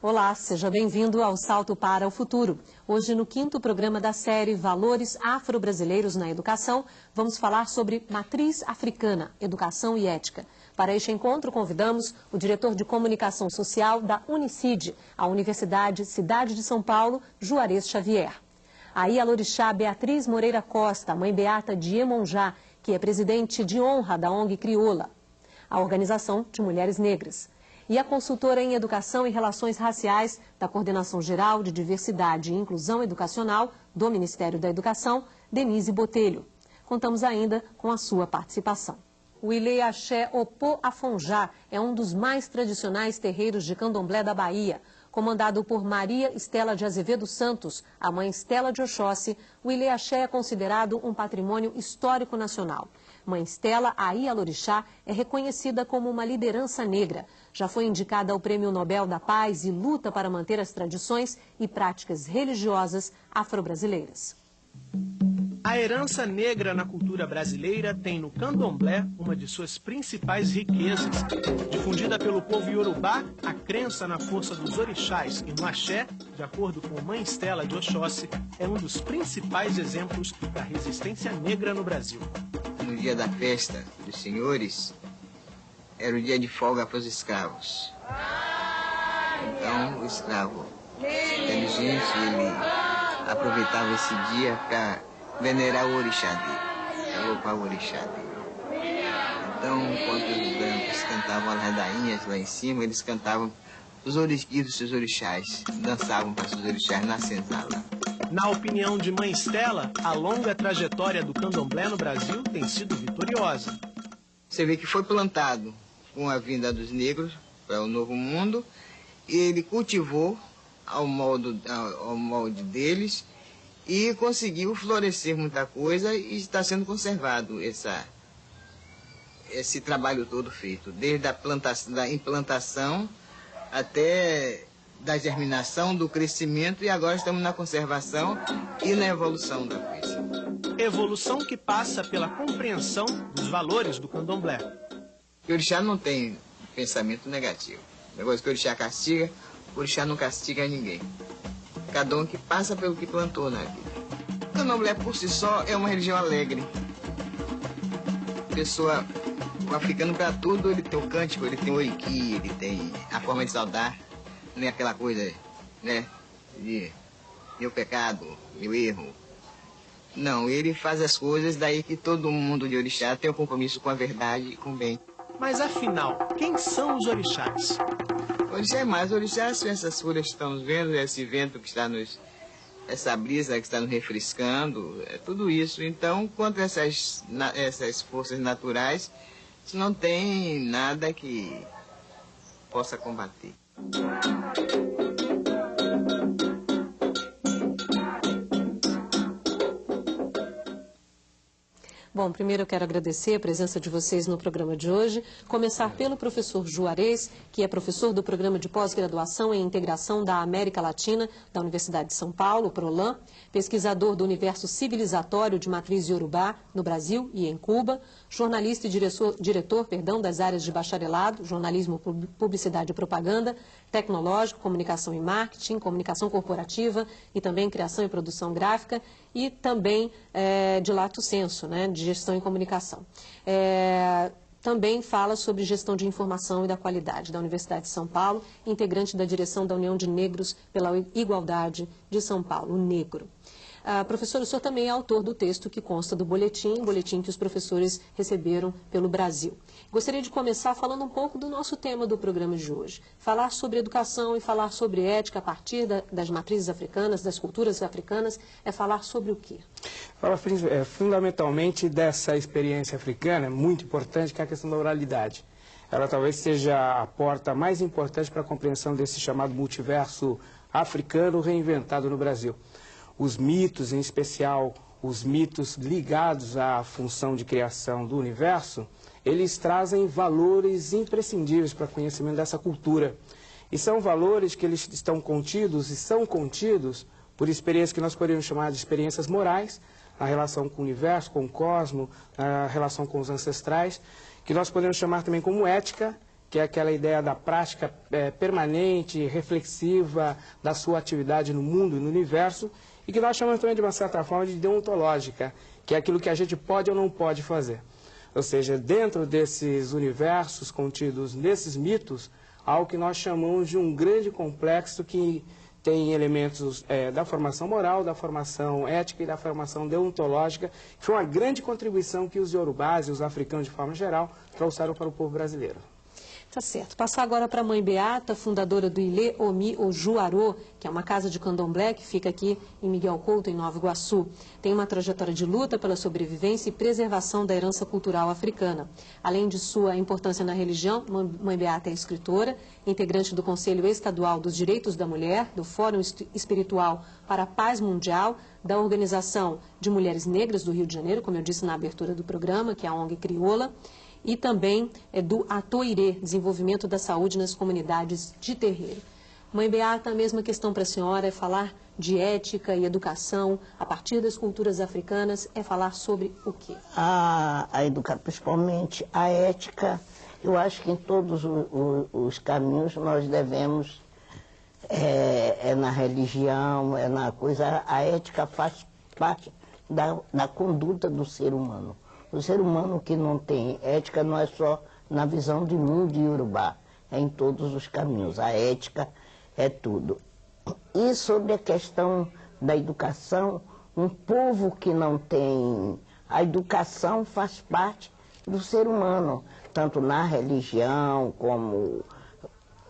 Olá, seja bem-vindo ao Salto para o Futuro. Hoje, no 5º programa da série Valores Afro-Brasileiros na Educação, vamos falar sobre matriz africana, educação e ética. Para este encontro, convidamos o diretor de comunicação social da Unicid, a Universidade Cidade de São Paulo, Juarez Xavier. A Ialorixá Beatriz Moreira Costa, a mãe beata de Iemonjá, que é presidente de honra da ONG Crioula, a Organização de Mulheres Negras. E a consultora em Educação e Relações Raciais da Coordenação Geral de Diversidade e Inclusão Educacional do Ministério da Educação, Denise Botelho. Contamos ainda com a sua participação. O Ilê Axé Opô Afonjá é um dos mais tradicionais terreiros de candomblé da Bahia. Comandado por Maria Estela de Azevedo Santos, a mãe Estela de Oxóssi, o Ilê Axé é considerado um patrimônio histórico nacional. Mãe Estela, a Ialorixá, é reconhecida como uma liderança negra. Já foi indicada ao Prêmio Nobel da Paz e luta para manter as tradições e práticas religiosas afro-brasileiras. A herança negra na cultura brasileira tem no candomblé uma de suas principais riquezas. Difundida pelo povo iorubá, a crença na força dos orixás e no axé, de acordo com Mãe Estela de Oxóssi, é um dos principais exemplos da resistência negra no Brasil. No dia da festa dos senhores, era o dia de folga para os escravos. Então, o escravo inteligente, ele aproveitava esse dia para venerar o orixá dele, louvar o orixá dele. Então, enquanto os brancos cantavam as ladainhas lá em cima, eles cantavam os seus orixás, dançavam para seus orixás na senzala. Na opinião de Mãe Estela, a longa trajetória do candomblé no Brasil tem sido vitoriosa. Você vê que foi plantado com a vinda dos negros para o Novo Mundo, e ele cultivou ao molde deles e conseguiu florescer muita coisa e está sendo conservado esse trabalho todo feito, desde da implantação até da germinação, do crescimento, e agora estamos na conservação e na evolução da coisa. Evolução que passa pela compreensão dos valores do candomblé. O orixá não tem pensamento negativo. O negócio que o orixá castiga, o orixá não castiga ninguém. Cada um que passa pelo que plantou na vida. O candomblé por si só é uma religião alegre. A pessoa, o africano para tudo, ele tem o cântico, ele tem o oriqui, ele tem a forma de saudar. Não é aquela coisa, né, de meu pecado, meu erro. Não, ele faz as coisas daí que todo mundo de orixá tem um compromisso com a verdade e com o bem. Mas afinal, quem são os orixás? O orixá é mais, orixás são essas folhas que estamos vendo, esse vento que está essa brisa que está nos refrescando, é tudo isso. Então, contra essas forças naturais, não tem nada que possa combater. Bom, primeiro eu quero agradecer a presença de vocês no programa de hoje. Começar pelo professor Juarez, que é professor do Programa de Pós-Graduação em Integração da América Latina da Universidade de São Paulo, PROLAN, pesquisador do universo civilizatório de matriz iorubá no Brasil e em Cuba, jornalista e diretor das áreas de bacharelado, jornalismo, publicidade e propaganda, tecnológico, comunicação e marketing, comunicação corporativa e também criação e produção gráfica, e também de lato sensu, né, de gestão e comunicação. Também fala sobre gestão de informação e da qualidade da Universidade de São Paulo, integrante da direção da União de Negros pela Igualdade de São Paulo, o Negro. Professor, o senhor também é autor do texto que consta do boletim que os professores receberam pelo Brasil. Gostaria de começar falando um pouco do nosso tema do programa de hoje. Falar sobre educação e falar sobre ética a partir das matrizes africanas, das culturas africanas, é falar sobre o quê? Fala fundamentalmente dessa experiência africana, muito importante, que é a questão da oralidade. Ela talvez seja a porta mais importante para a compreensão desse chamado multiverso africano reinventado no Brasil. Os mitos, em especial os mitos ligados à função de criação do universo, eles trazem valores imprescindíveis para o conhecimento dessa cultura. E são valores que eles estão contidos e são contidos por experiências que nós poderíamos chamar de experiências morais, na relação com o universo, com o cosmos, na relação com os ancestrais, que nós podemos chamar também como ética que é aquela ideia da prática permanente, reflexiva da sua atividade no mundo e no universo, e que nós chamamos também de uma certa forma de deontológica, que é aquilo que a gente pode ou não pode fazer. Ou seja, dentro desses universos contidos nesses mitos, há o que nós chamamos de um grande complexo que tem elementos da formação moral, da formação ética e da formação deontológica, que foi uma grande contribuição que os iorubás e os africanos de forma geral trouxeram para o povo brasileiro. Tá certo. Passar agora para a mãe Beata, fundadora do Ilê Omi Ojuarô, que é uma casa de candomblé que fica aqui em Miguel Couto, em Nova Iguaçu. Tem uma trajetória de luta pela sobrevivência e preservação da herança cultural africana. Além de sua importância na religião, mãe Beata é escritora, integrante do Conselho Estadual dos Direitos da Mulher, do Fórum Espiritual para a Paz Mundial, da Organização de Mulheres Negras do Rio de Janeiro, como eu disse na abertura do programa, que é a ONG Crioula, e também do Atoirê, Desenvolvimento da Saúde nas Comunidades de Terreiro. Mãe Beata, a mesma questão para a senhora é falar de ética e educação a partir das culturas africanas, é falar sobre o quê? Principalmente a ética. Eu acho que em todos os caminhos nós devemos, na religião, na coisa, a ética faz parte da conduta do ser humano. O ser humano que não tem ética não é só na visão de mundo iorubá, é em todos os caminhos. A ética é tudo. E sobre a questão da educação, um povo que não tem... A educação faz parte do ser humano, tanto na religião como...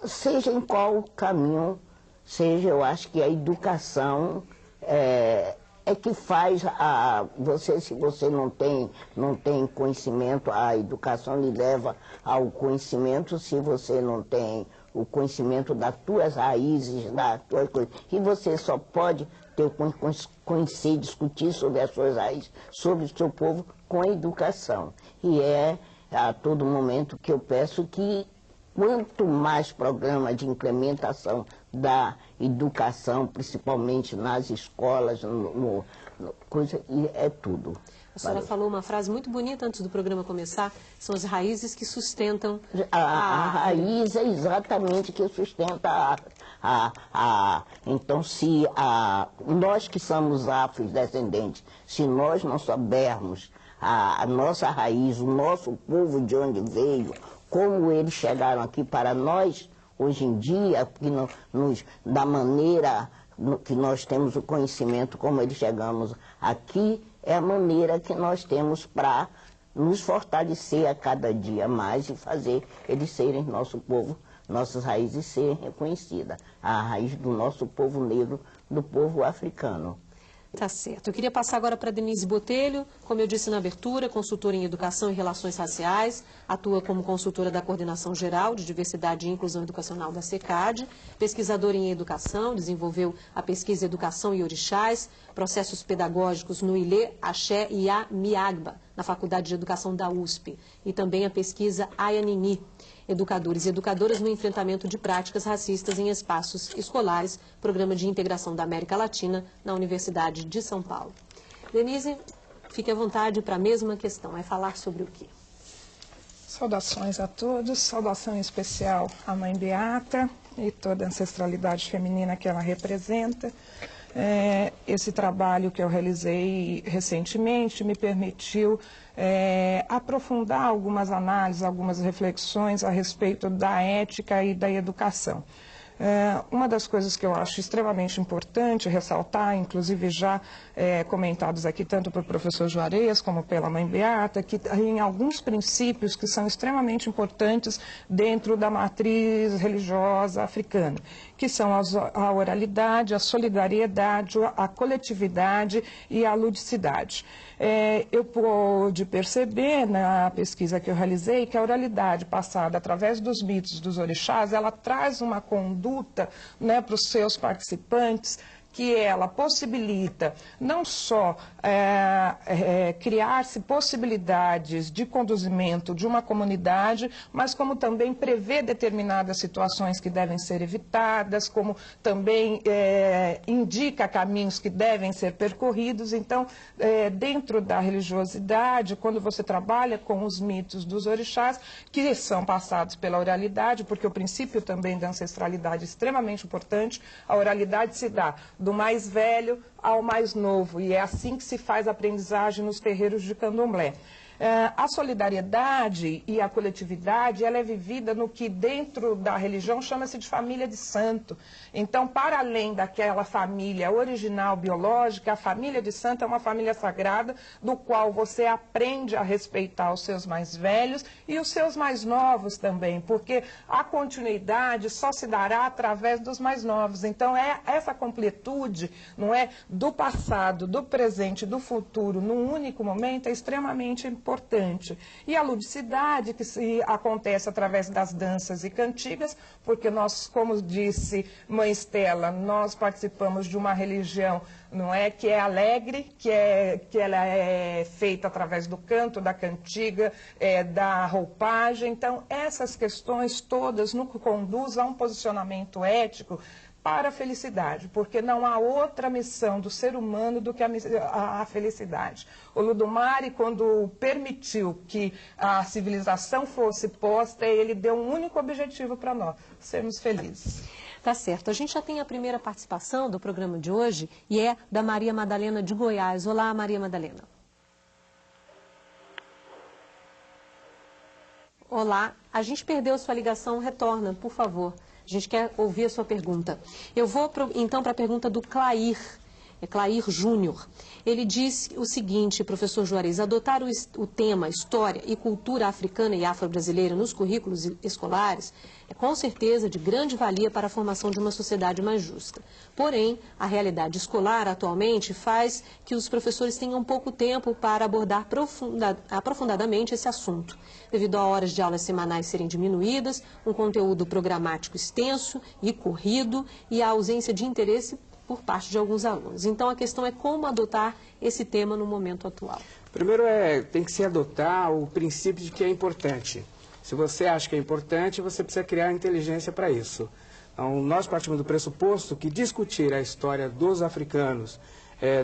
Seja em qual caminho seja, eu acho que a educação é que faz se você não tem conhecimento, a educação lhe leva ao conhecimento. Se você não tem o conhecimento das tuas raízes, das tuas coisas, e você só pode conhecer, discutir sobre as suas raízes, sobre o seu povo, com a educação. E é a todo momento que eu peço que quanto mais programa de implementação da educação, principalmente nas escolas, é tudo. A senhora falou uma frase muito bonita antes do programa começar, são as raízes que sustentam a raiz é exatamente que sustenta Então, se nós que somos afrodescendentes, se nós não soubermos a nossa raiz, o nosso povo de onde veio, como eles chegaram aqui para nós, hoje em dia, da maneira que nós temos o conhecimento, como eles chegamos aqui, é a maneira que nós temos para nos fortalecer a cada dia mais e fazer eles serem nosso povo, nossas raízes serem reconhecidas. A raiz do nosso povo negro, do povo africano. Tá certo. Eu queria passar agora para Denise Botelho, como eu disse na abertura, consultora em Educação e Relações Raciais, atua como consultora da Coordenação Geral de Diversidade e Inclusão Educacional da SECAD, pesquisadora em Educação, desenvolveu a pesquisa Educação e Orixás, processos pedagógicos no Ilê, Axé e Amiagba, na Faculdade de Educação da USP, e também a pesquisa Ayanini, Educadores e Educadoras no Enfrentamento de Práticas Racistas em Espaços Escolares, Programa de Integração da América Latina, na Universidade de São Paulo. Denise, fique à vontade para a mesma questão, é falar sobre o quê? Saudações a todos, saudação em especial à Mãe Beata e toda a ancestralidade feminina que ela representa. Esse trabalho que eu realizei recentemente me permitiu aprofundar algumas análises, algumas reflexões a respeito da ética e da educação. Uma das coisas que eu acho extremamente importante ressaltar, inclusive já comentados aqui tanto pelo professor Juarez como pela Mãe Beata, que tem alguns princípios que são extremamente importantes dentro da matriz religiosa africana, que são a oralidade, a solidariedade, a coletividade e a ludicidade. Eu pude perceber na pesquisa que eu realizei que a oralidade passada através dos mitos dos orixás, ela traz uma conduta, né, para os seus participantes que ela possibilita não só criar-se possibilidades de conduzimento de uma comunidade, mas como também prevê determinadas situações que devem ser evitadas, como também indica caminhos que devem ser percorridos. Então, dentro da religiosidade, quando você trabalha com os mitos dos orixás, que são passados pela oralidade, porque o princípio também da ancestralidade é extremamente importante, a oralidade se dá do mais velho ao mais novo, e é assim que se faz a aprendizagem nos terreiros de candomblé. A solidariedade e a coletividade, ela é vivida no que dentro da religião chama-se de família de santo. Então, para além daquela família original biológica, a família de santo é uma família sagrada, do qual você aprende a respeitar os seus mais velhos e os seus mais novos também, porque a continuidade só se dará através dos mais novos. Então, essa completude, não é, do passado, do presente e do futuro, num único momento, é extremamente importante. E a ludicidade, que acontece através das danças e cantigas, porque nós, como disse Mãe Estela, nós participamos de uma religião, não é, que é alegre, que ela é feita através do canto, da cantiga, da roupagem. Então, essas questões todas nos conduzem a um posicionamento ético para a felicidade, porque não há outra missão do ser humano do que a felicidade. O Ludumare, quando permitiu que a civilização fosse posta, ele deu um único objetivo para nós: sermos felizes. Tá certo. A gente já tem a primeira participação do programa de hoje e é da Maria Madalena de Goiás. Olá, Maria Madalena. Olá, a gente perdeu sua ligação, retorna, por favor. A gente quer ouvir a sua pergunta. Eu vou, então, para a pergunta do Clair. É Clair Júnior. Ele diz o seguinte, professor Juarez: adotar o tema História e Cultura Africana e Afro-Brasileira nos currículos escolares é com certeza de grande valia para a formação de uma sociedade mais justa. Porém, a realidade escolar atualmente faz que os professores tenham pouco tempo para abordar aprofundadamente esse assunto, devido a horas de aulas semanais serem diminuídas, um conteúdo programático extenso e corrido e a ausência de interesse por parte de alguns alunos. Então, a questão é como adotar esse tema no momento atual. Primeiro, tem que se adotar o princípio de que é importante. Se você acha que é importante, você precisa criar inteligência para isso. Então, nós partimos do pressuposto que discutir a história dos africanos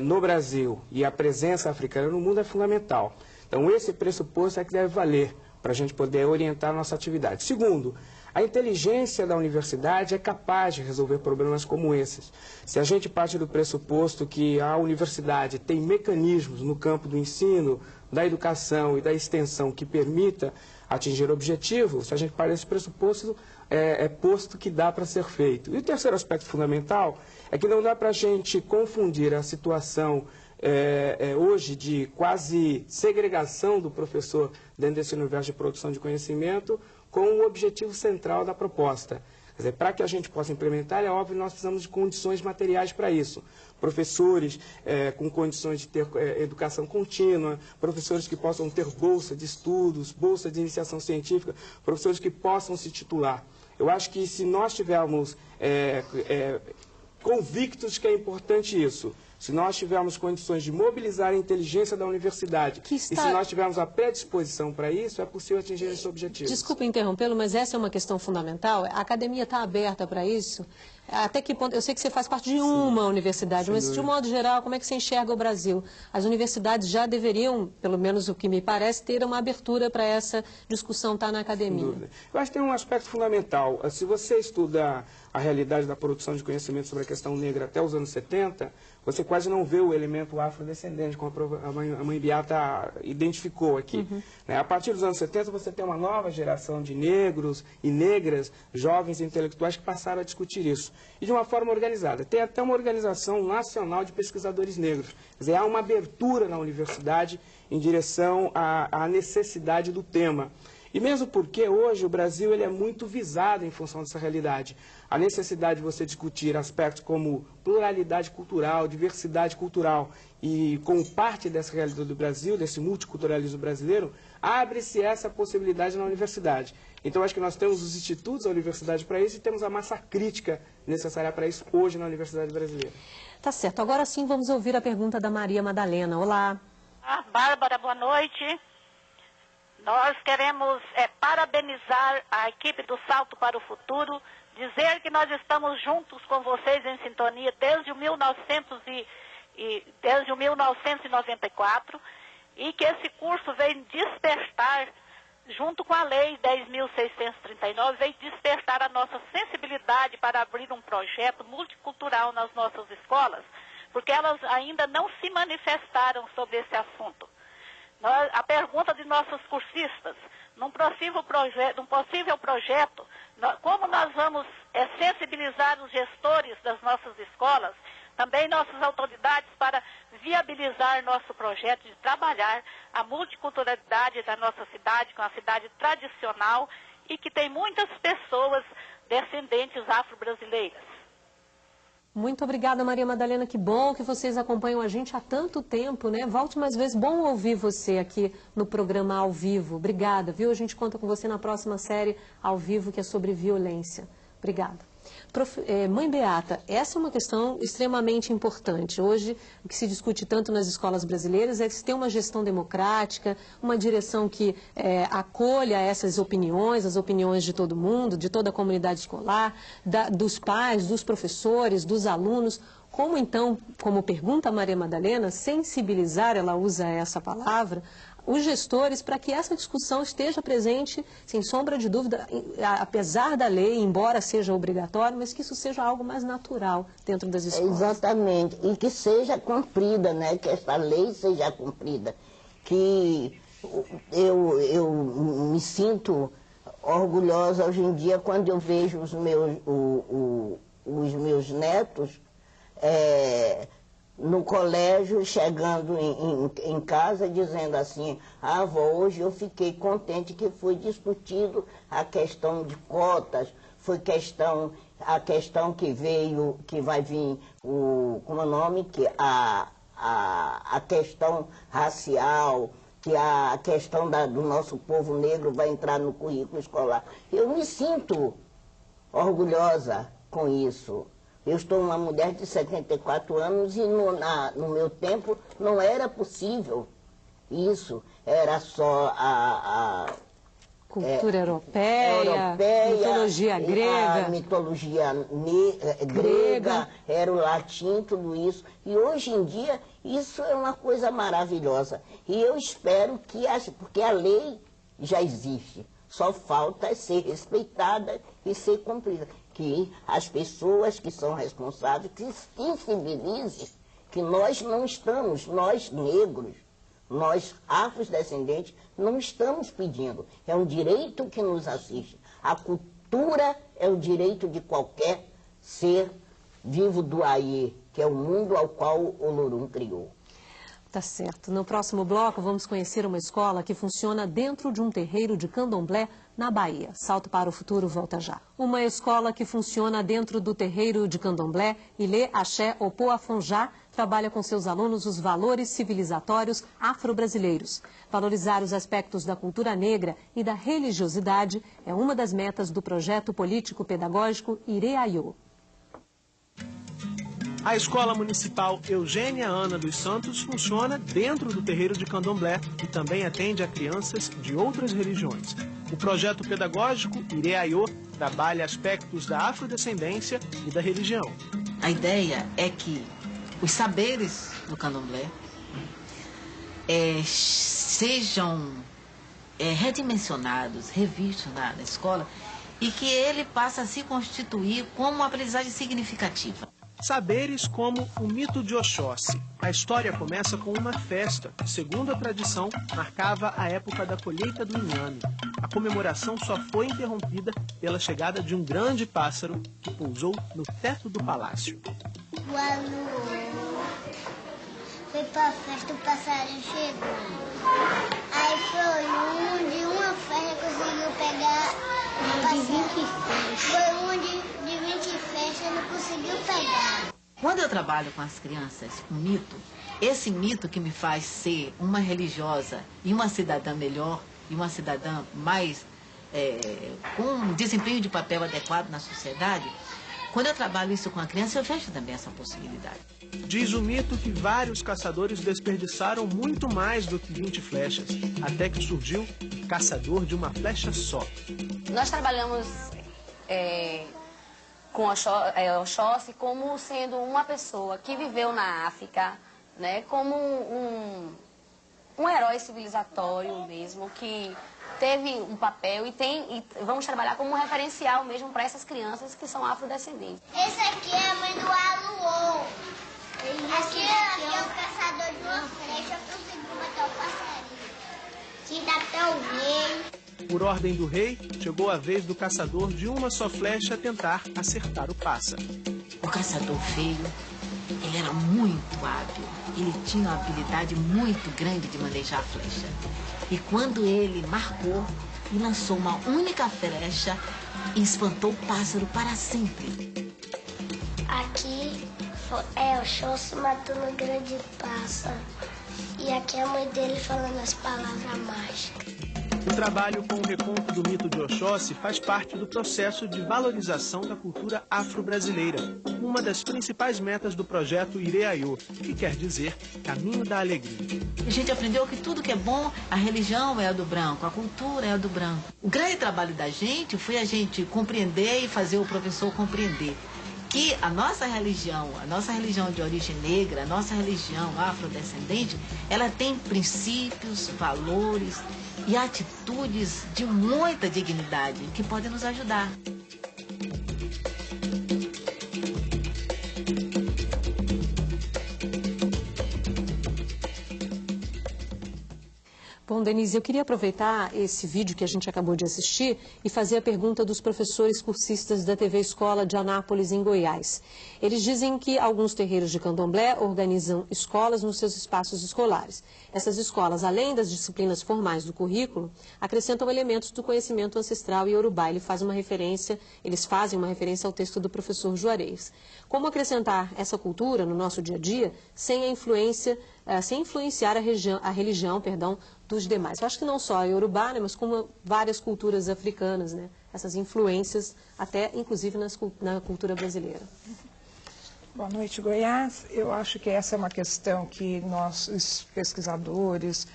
no Brasil e a presença africana no mundo é fundamental. Então, esse pressuposto é que deve valer para a gente poder orientar a nossa atividade. Segundo, a inteligência da universidade é capaz de resolver problemas como esses. Se a gente parte do pressuposto que a universidade tem mecanismos no campo do ensino, da educação e da extensão que permita atingir objetivos, se a gente parte desse pressuposto, é posto que dá para ser feito. E o terceiro aspecto fundamental é que não dá para a gente confundir a situação hoje de quase segregação do professor dentro desse universo de produção de conhecimento com o objetivo central da proposta. Quer dizer, para que a gente possa implementar, é óbvio, nós precisamos de condições materiais para isso. Professores com condições de ter educação contínua, professores que possam ter bolsa de estudos, bolsa de iniciação científica, professores que possam se titular. Eu acho que se nós tivermos convictos que é importante isso, se nós tivermos condições de mobilizar a inteligência da universidade e se nós tivermos a predisposição para isso, é possível atingir esse objetivo. Desculpa interrompê-lo, mas essa é uma questão fundamental. A academia está aberta para isso? Até que ponto? Eu sei que você faz parte de uma universidade, mas de um modo geral, como é que você enxerga o Brasil? As universidades já deveriam, pelo menos o que me parece, ter uma abertura para essa discussão estar na academia. Sem dúvida. Eu acho que tem um aspecto fundamental. Se você estuda a realidade da produção de conhecimento sobre a questão negra até os anos 70, você quase não vê o elemento afrodescendente, como a mãe Beata identificou aqui. A partir dos anos 70, você tem uma nova geração de negros e negras, jovens intelectuais, que passaram a discutir isso. E de uma forma organizada. Tem até uma organização nacional de pesquisadores negros. Quer dizer, há uma abertura na universidade em direção à necessidade do tema. E mesmo porque hoje o Brasil ele é muito visado em função dessa realidade. A necessidade de você discutir aspectos como pluralidade cultural, diversidade cultural e como parte dessa realidade do Brasil, desse multiculturalismo brasileiro, abre-se essa possibilidade na universidade. Então acho que nós temos os institutos da universidade para isso e temos a massa crítica necessária para isso hoje na Universidade Brasileira. Tá certo. Agora sim vamos ouvir a pergunta da Maria Madalena. Olá. Bárbara, boa noite. Nós queremos parabenizar a equipe do Salto para o Futuro, dizer que nós estamos juntos com vocês em sintonia desde o 1994 e que esse curso vem despertar, junto com a Lei 10.639, vem despertar a nossa sensibilidade para abrir um projeto multicultural nas nossas escolas, porque elas ainda não se manifestaram sobre esse assunto. A pergunta de nossos cursistas, num possível projeto, como nós vamos sensibilizar os gestores das nossas escolas, também nossas autoridades, para viabilizar nosso projeto de trabalhar a multiculturalidade da nossa cidade, com a cidade tradicional e que tem muitas pessoas descendentes afro-brasileiras. Muito obrigada, Maria Madalena. Que bom que vocês acompanham a gente há tanto tempo, né? Volte mais vezes. Bom ouvir você aqui no programa Ao Vivo. Obrigada, viu? A gente conta com você na próxima série Ao Vivo, que é sobre violência. Obrigada. Mãe Beata, essa é uma questão extremamente importante. Hoje, o que se discute tanto nas escolas brasileiras é se tem uma gestão democrática, uma direção que acolha essas opiniões, as opiniões de todo mundo, de toda a comunidade escolar, dos pais, dos professores, dos alunos. Como então, como pergunta a Maria Madalena, sensibilizar, ela usa essa palavra, os gestores para que essa discussão esteja presente, sem sombra de dúvida, apesar da lei, embora seja obrigatório, mas que isso seja algo mais natural dentro das escolas. Exatamente, e que seja cumprida, né? Que essa lei seja cumprida. Que eu me sinto orgulhosa hoje em dia quando eu vejo os meus netos no colégio, chegando em casa, dizendo assim: avó, hoje eu fiquei contente que foi discutido a questão de cotas, foi a questão que veio, que vai vir, como é o nome, que a questão racial, que a questão do nosso povo negro vai entrar no currículo escolar. Eu me sinto orgulhosa com isso. Eu estou uma mulher de 74 anos e no meu tempo não era possível isso. Era só a cultura europeia, mitologia grega. A mitologia grega, era o latim, tudo isso. E hoje em dia isso é uma coisa maravilhosa. E eu espero que, porque a lei já existe, só falta ser respeitada e ser cumprida. Que as pessoas que são responsáveis que sensibilizem que nós não estamos, nós negros, nós afrodescendentes, não estamos pedindo. É um direito que nos assiste. A cultura é o direito de qualquer ser vivo do Aie, que é o mundo ao qual o Olorum criou. Tá certo. No próximo bloco, vamos conhecer uma escola que funciona dentro de um terreiro de candomblé na Bahia. Salto para o Futuro volta já. Uma escola que funciona dentro do terreiro de candomblé, Ilê Axé Opoafonjá, trabalha com seus alunos os valores civilizatórios afro-brasileiros. Valorizar os aspectos da cultura negra e da religiosidade é uma das metas do projeto político-pedagógico Ireaiô. A Escola Municipal Eugênia Ana dos Santos funciona dentro do terreiro de candomblé e também atende a crianças de outras religiões. O projeto pedagógico Ireaiô trabalha aspectos da afrodescendência e da religião. A ideia é que os saberes do candomblé sejam redimensionados, revistos na escola e que ele passe a se constituir como uma aprendizagem significativa. Saberes como o mito de Oxóssi. A história começa com uma festa que, segundo a tradição, marcava a época da colheita do inhame. A comemoração só foi interrompida pela chegada de um grande pássaro que pousou no teto do palácio. O aluno foi pra festa, o passarinho chegou. Aí foi onde uma uma festa conseguiu pegar... De 20 festas. Foi uma de 20 festas, não conseguiu pegar. Quando eu trabalho com as crianças, um mito, esse mito que me faz ser uma religiosa e uma cidadã melhor, e uma cidadã mais, com um desempenho de papel adequado na sociedade, quando eu trabalho isso com a criança, eu vejo também essa possibilidade. Diz o mito que vários caçadores desperdiçaram muito mais do que 20 flechas, até que surgiu o caçador de uma flecha só. Nós trabalhamos com Oxóssi como sendo uma pessoa que viveu na África, né, como um herói civilizatório mesmo, que teve um papel e vamos trabalhar como um referencial mesmo para essas crianças que são afrodescendentes. Esse aqui é a mãe do Aluô. Aqui é o caçador de uma flecha, eu consegui matar o passarinho. Que dá até o rei. Por ordem do rei, chegou a vez do caçador de uma só flecha tentar acertar o pássaro. O caçador feio, ele era muito hábil, ele tinha uma habilidade muito grande de manejar a flecha. E quando ele marcou e lançou uma única flecha, espantou o pássaro para sempre. Aqui é o Oxóssi matando um grande pássaro. E aqui é a mãe dele falando as palavras mágicas. O trabalho com o reconto do mito de Oxóssi faz parte do processo de valorização da cultura afro-brasileira, uma das principais metas do projeto Ireaiô, que quer dizer Caminho da Alegria. A gente aprendeu que tudo que é bom, a religião é a do branco, a cultura é a do branco. O grande trabalho da gente foi a gente compreender e fazer o professor compreender que a nossa religião de origem negra, a nossa religião afrodescendente, ela tem princípios, valores e atitudes de muita dignidade que podem nos ajudar. Bom, Denise, eu queria aproveitar esse vídeo que a gente acabou de assistir e fazer a pergunta dos professores cursistas da TV Escola de Anápolis, em Goiás. Eles dizem que alguns terreiros de candomblé organizam escolas nos seus espaços escolares. Essas escolas, além das disciplinas formais do currículo, acrescentam elementos do conhecimento ancestral e iorubá. Eles fazem uma referência ao texto do professor Juarez. Como acrescentar essa cultura no nosso dia a dia sem influenciar a religião dos demais? Eu acho que não só a iorubá, né, mas como várias culturas africanas, né, essas influências até inclusive na cultura brasileira. Boa noite, Goiás. Eu acho que essa é uma questão que nós, os pesquisadores,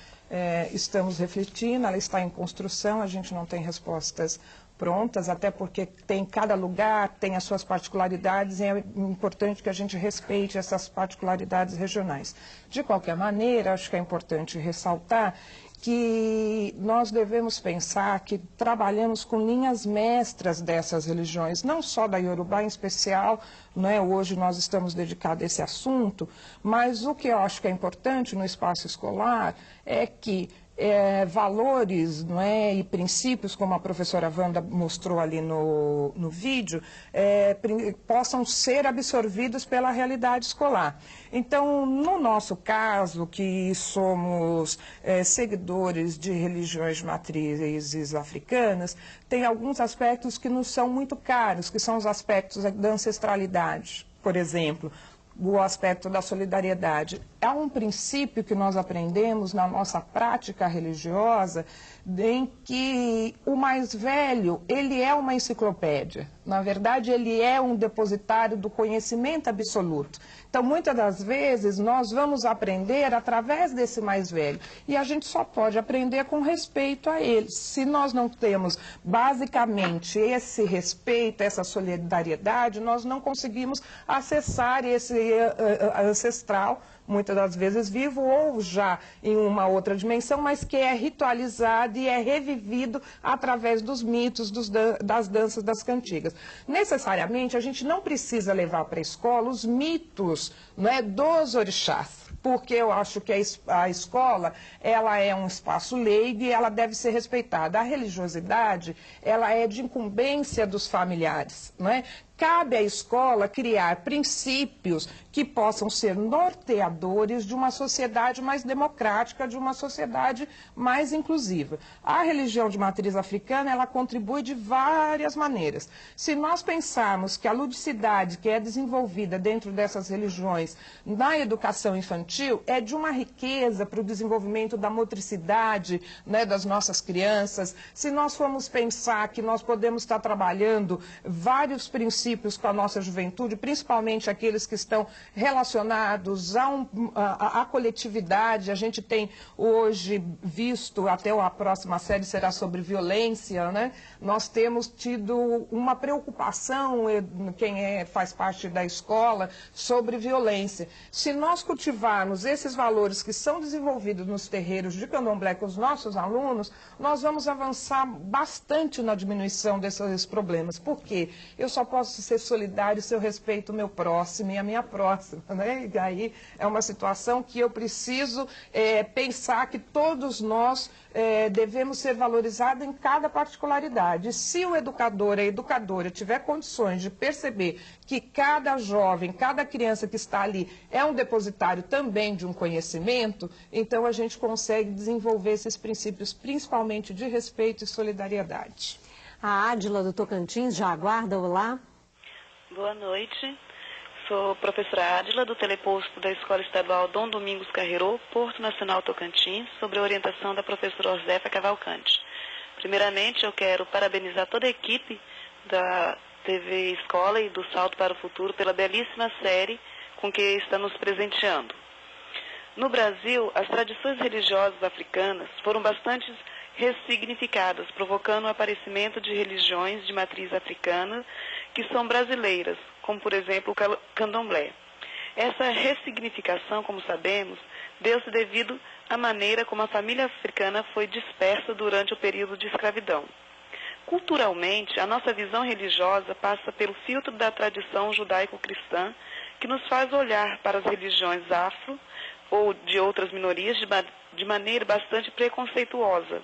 estamos refletindo, ela está em construção, a gente não tem respostas prontas, até porque cada lugar tem as suas particularidades e é importante que a gente respeite essas particularidades regionais. De qualquer maneira, acho que é importante ressaltar que nós devemos pensar que trabalhamos com linhas mestras dessas religiões, não só da iorubá em especial, né? Hoje nós estamos dedicados a esse assunto, mas o que eu acho que é importante no espaço escolar é que valores, não é, e princípios, como a professora Wanda mostrou ali no vídeo, possam ser absorvidos pela realidade escolar. Então, no nosso caso, que somos seguidores de religiões de matrizes africanas, tem alguns aspectos que nos são muito caros, que são os aspectos da ancestralidade, por exemplo, o aspecto da solidariedade. É um princípio que nós aprendemos na nossa prática religiosa, em que o mais velho, ele é uma enciclopédia. Na verdade, ele é um depositário do conhecimento absoluto. Então, muitas das vezes, nós vamos aprender através desse mais velho. E a gente só pode aprender com respeito a ele. Se nós não temos, basicamente, esse respeito, essa solidariedade, nós não conseguimos acessar esse ancestral, muitas das vezes vivo ou já em uma outra dimensão, mas que é ritualizado e é revivido através dos mitos, das danças, das cantigas. Necessariamente, a gente não precisa levar para a escola os mitos, né, dos orixás, porque eu acho que a escola, ela é um espaço leigo e ela deve ser respeitada. A religiosidade, ela é de incumbência dos familiares, não é? Cabe à escola criar princípios que possam ser norteadores de uma sociedade mais democrática, de uma sociedade mais inclusiva. A religião de matriz africana, ela contribui de várias maneiras. Se nós pensarmos que a ludicidade que é desenvolvida dentro dessas religiões na educação infantil é de uma riqueza para o desenvolvimento da motricidade, né, das nossas crianças, se nós formos pensar que nós podemos estar trabalhando vários princípios com a nossa juventude, principalmente aqueles que estão relacionados à coletividade. A gente tem hoje visto, até a próxima série será sobre violência, né? Nós temos tido uma preocupação, quem faz parte da escola, sobre violência. Se nós cultivarmos esses valores que são desenvolvidos nos terreiros de candomblé com os nossos alunos, nós vamos avançar bastante na diminuição desses problemas. Por quê? Eu só posso ser solidário se eu respeito o meu próximo e a minha próxima, né? E aí é uma situação que eu preciso pensar que todos nós devemos ser valorizados em cada particularidade. Se o educador, a educadora tiver condições de perceber que cada jovem, cada criança que está ali é um depositário também de um conhecimento, então a gente consegue desenvolver esses princípios, principalmente de respeito e solidariedade. A Ádila do Tocantins já aguarda. Olá. Boa noite, sou professora Ádila do Teleposto da Escola Estadual Dom Domingos Carreiro, Porto Nacional Tocantins, sobre a orientação da professora Josefa Cavalcante. Primeiramente, eu quero parabenizar toda a equipe da TV Escola e do Salto para o Futuro pela belíssima série com que está nos presenteando. No Brasil, as tradições religiosas africanas foram bastante ressignificadas, provocando o aparecimento de religiões de matriz africana que são brasileiras, como por exemplo o candomblé. Essa ressignificação, como sabemos, deu-se devido à maneira como a família africana foi dispersa durante o período de escravidão. Culturalmente, a nossa visão religiosa passa pelo filtro da tradição judaico-cristã, que nos faz olhar para as religiões afro ou de outras minorias de maneira bastante preconceituosa.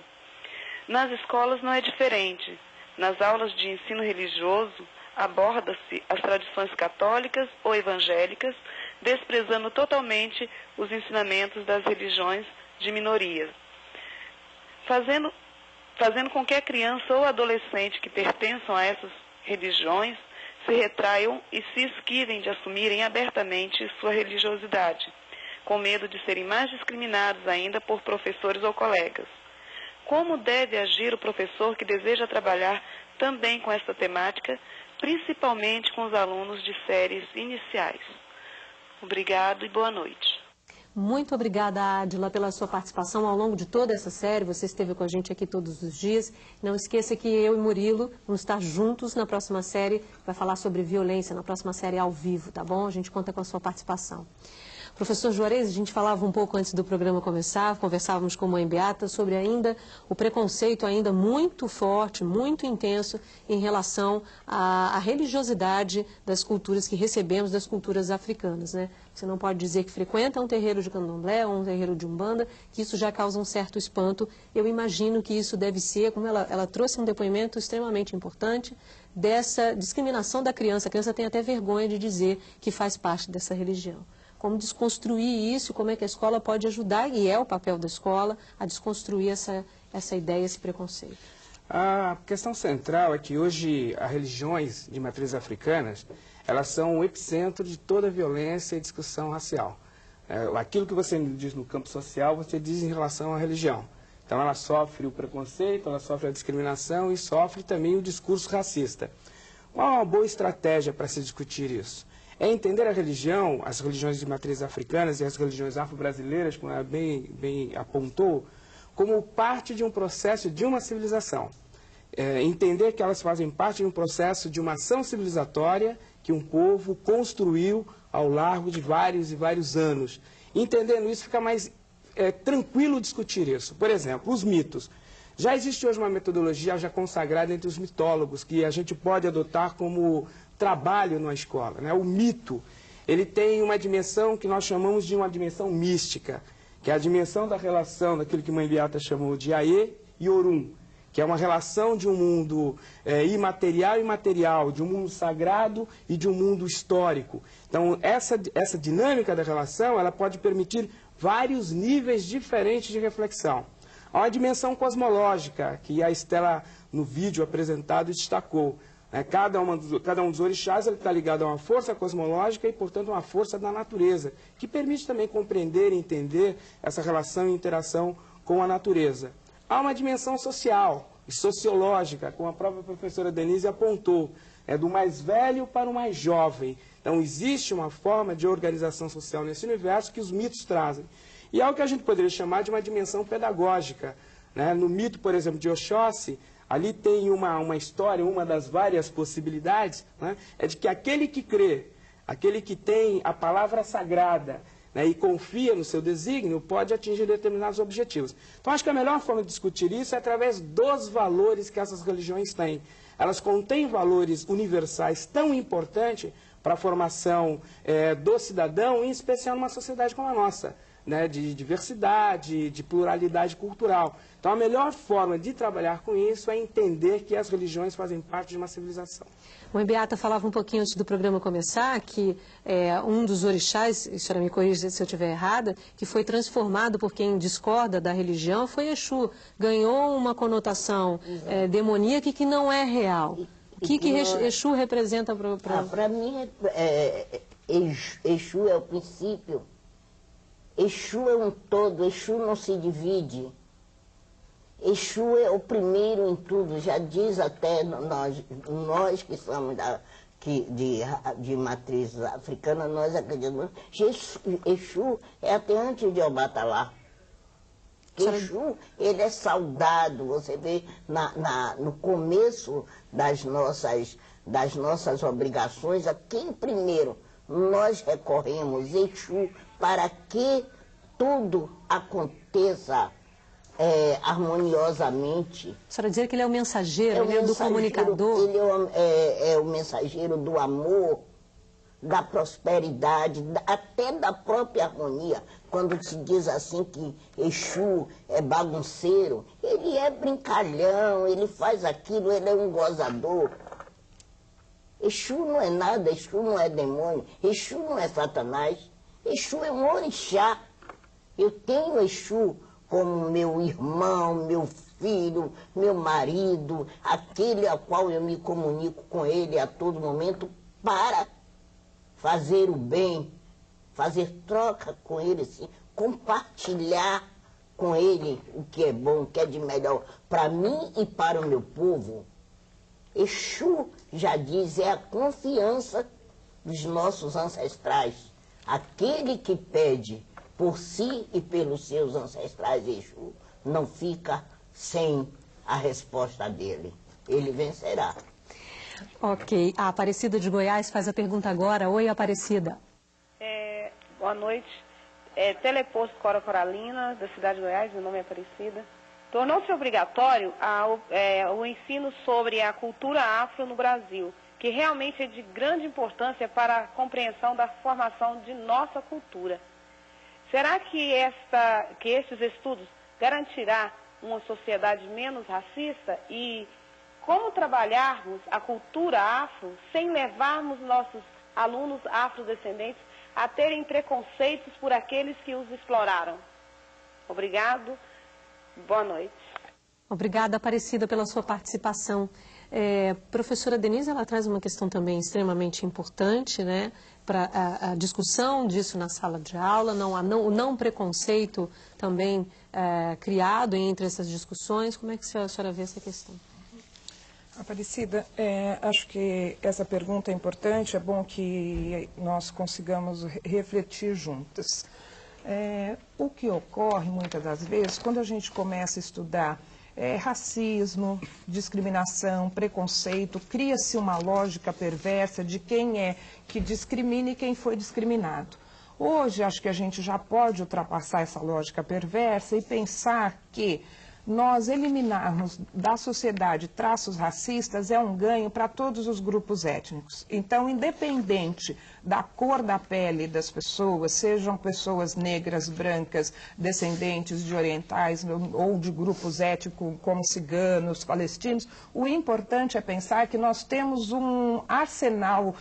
Nas escolas não é diferente. Nas aulas de ensino religioso, aborda-se as tradições católicas ou evangélicas, desprezando totalmente os ensinamentos das religiões de minorias, fazendo com que a criança ou adolescente que pertençam a essas religiões se retraiam e se esquivem de assumirem abertamente sua religiosidade, com medo de serem mais discriminados ainda por professores ou colegas. Como deve agir o professor que deseja trabalhar também com esta temática, principalmente com os alunos de séries iniciais? Obrigado e boa noite. Muito obrigada, Ádila, pela sua participação ao longo de toda essa série. Você esteve com a gente aqui todos os dias. Não esqueça que eu e Murilo vamos estar juntos na próxima série. Vai falar sobre violência na próxima série ao vivo, tá bom? A gente conta com a sua participação. Professor Juarez, a gente falava um pouco antes do programa começar, conversávamos com a Mãe Beata sobre ainda o preconceito ainda muito forte, muito intenso em relação à religiosidade das culturas que recebemos das culturas africanas, né? Você não pode dizer que frequenta um terreiro de candomblé ou um terreiro de umbanda, que isso já causa um certo espanto. Eu imagino que isso deve ser, como ela trouxe um depoimento extremamente importante, dessa discriminação da criança. A criança tem até vergonha de dizer que faz parte dessa religião. Como desconstruir isso, como é que a escola pode ajudar, e é o papel da escola, a desconstruir essa ideia, esse preconceito. A questão central é que hoje as religiões de matriz africanas, elas são o epicentro de toda a violência e discussão racial. Aquilo que você diz no campo social, você diz em relação à religião. Então ela sofre o preconceito, ela sofre a discriminação e sofre também o discurso racista. Qual é uma boa estratégia para se discutir isso? É entender a religião, as religiões de matriz africanas e as religiões afro-brasileiras, como ela bem apontou, como parte de um processo de uma civilização. Entender que elas fazem parte de um processo de uma ação civilizatória que um povo construiu ao largo de vários e vários anos. Entendendo isso, fica mais tranquilo discutir isso. Por exemplo, os mitos. Já existe hoje uma metodologia já consagrada entre os mitólogos, que a gente pode adotar como trabalho na escola, né? O mito, ele tem uma dimensão que nós chamamos de uma dimensão mística, que é a dimensão da relação daquilo que Mãe Beata chamou de Aê e Orum, que é uma relação de um mundo imaterial e material, de um mundo sagrado e de um mundo histórico. Então, essa dinâmica da relação, ela pode permitir vários níveis diferentes de reflexão. Há uma dimensão cosmológica, que a Estela, no vídeo apresentado, destacou. Cada um dos orixás está ligado a uma força cosmológica e, portanto, uma força da natureza, que permite também compreender e entender essa relação e interação com a natureza. Há uma dimensão social e sociológica, como a própria professora Denise apontou, do mais velho para o mais jovem. Então, existe uma forma de organização social nesse universo que os mitos trazem. E é o que a gente poderia chamar de uma dimensão pedagógica. No mito, por exemplo, de Oxóssi, ali tem uma história, uma das várias possibilidades, é de que aquele que crê, aquele que tem a palavra sagrada, e confia no seu desígnio, pode atingir determinados objetivos. Então, acho que a melhor forma de discutir isso é através dos valores que essas religiões têm. Elas contêm valores universais tão importantes para a formação do cidadão, em especial numa sociedade como a nossa, de diversidade, de pluralidade cultural. Então, a melhor forma de trabalhar com isso é entender que as religiões fazem parte de uma civilização. Mãe Beata falava um pouquinho antes do programa começar que um dos orixás, a senhora me corrija se eu estiver errada, que foi transformado por quem discorda da religião foi Exu. Ganhou uma conotação demoníaca que não é real. O que Exu representa para... Para mim, Exu é o princípio. Exu é um todo, Exu não se divide. Exu é o primeiro em tudo, já diz até nós que somos de matriz africana, nós acreditamos. Exu é até antes de Obatalá. Exu, ele é saudado, você vê no começo das nossas obrigações, a quem primeiro nós recorremos, Exu, para que tudo aconteça harmoniosamente. A senhora dizia que ele é o mensageiro, ele é do comunicador. Ele é o mensageiro do amor, da prosperidade, até da própria harmonia. Quando se diz assim que Exu é bagunceiro, ele é brincalhão, ele faz aquilo, ele é um gozador. Exu não é nada, Exu não é demônio, Exu não é Satanás, Exu é um orixá. Eu tenho Exu como meu irmão, meu filho, meu marido, aquele ao qual eu me comunico com ele a todo momento para fazer o bem, fazer troca com ele, assim, compartilhar com ele o que é bom, o que é de melhor para mim e para o meu povo. Exu, já diz, é a confiança dos nossos ancestrais. Aquele que pede por si e pelos seus ancestrais, Exu, não fica sem a resposta dele. Ele vencerá. Ok. A Aparecida de Goiás faz a pergunta agora. Oi, Aparecida. Boa noite. Teleposto Cora Coralina, da cidade de Goiás, meu nome é Aparecida. Tornou-se obrigatório o ensino sobre a cultura afro no Brasil, que realmente é de grande importância para a compreensão da formação de nossa cultura. Será que estes estudos garantirá uma sociedade menos racista? E como trabalharmos a cultura afro sem levarmos nossos alunos afrodescendentes a terem preconceitos por aqueles que os exploraram? Obrigado. Boa noite. Obrigada, Aparecida, pela sua participação. Professora Denise, ela traz uma questão também extremamente importante, para a discussão disso na sala de aula, o não preconceito também criado entre essas discussões. Como é que a senhora vê essa questão? Aparecida, acho que essa pergunta é importante, é bom que nós consigamos refletir juntas. O que ocorre muitas das vezes, quando a gente começa a estudar racismo, discriminação, preconceito, cria-se uma lógica perversa de quem é que discrimina e quem foi discriminado. Hoje, acho que a gente já pode ultrapassar essa lógica perversa e pensar que nós eliminarmos da sociedade traços racistas é um ganho para todos os grupos étnicos. Então, independente da cor da pele das pessoas, sejam pessoas negras, brancas, descendentes de orientais ou de grupos étnicos como ciganos, palestinos, o importante é pensar que nós temos um arsenal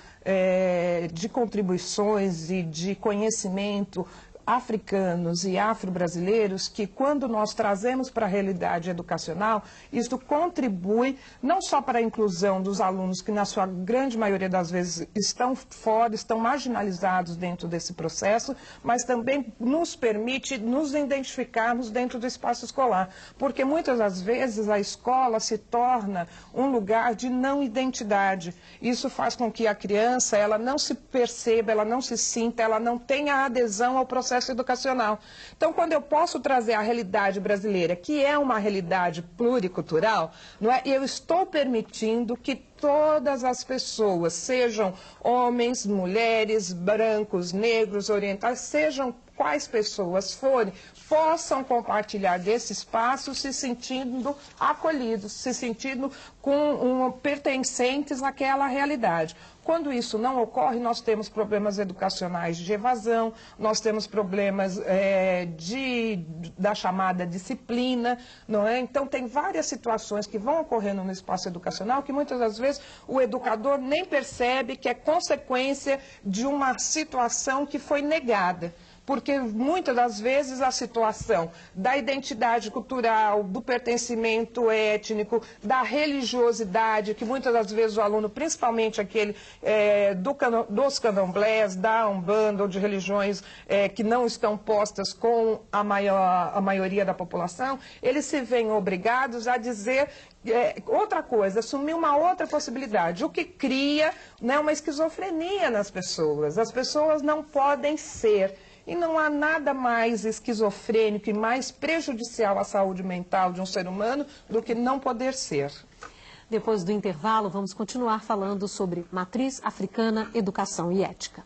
de contribuições e de conhecimento africanos e afro-brasileiros que, quando nós trazemos para a realidade educacional, isso contribui não só para a inclusão dos alunos que, na sua grande maioria das vezes, estão fora, estão marginalizados dentro desse processo, mas também nos permite nos identificarmos dentro do espaço escolar, porque muitas das vezes a escola se torna um lugar de não identidade. Isso faz com que a criança ela não se perceba, ela não se sinta, ela não tenha adesão ao processo educacional. Então, quando eu posso trazer a realidade brasileira, que é uma realidade pluricultural, não é? Eu estou permitindo que todas as pessoas, sejam homens, mulheres, brancos, negros, orientais, sejam quais pessoas forem, possam compartilhar desse espaço se sentindo acolhidos, se sentindo pertencentes àquela realidade. Quando isso não ocorre, nós temos problemas educacionais de evasão, nós temos problemas da chamada disciplina, não é? Então, tem várias situações que vão ocorrendo no espaço educacional que muitas das vezes o educador nem percebe que é consequência de uma situação que foi negada. Porque muitas das vezes a situação da identidade cultural, do pertencimento étnico, da religiosidade, que muitas das vezes o aluno, principalmente aquele dos candomblés, da Umbanda ou de religiões que não estão postas com a maioria da população, eles se veem obrigados a dizer outra coisa, assumir uma outra possibilidade, o que cria, né, uma esquizofrenia nas pessoas. As pessoas não podem ser. E não há nada mais esquizofrênico e mais prejudicial à saúde mental de um ser humano do que não poder ser. Depois do intervalo, vamos continuar falando sobre matriz africana, educação e ética.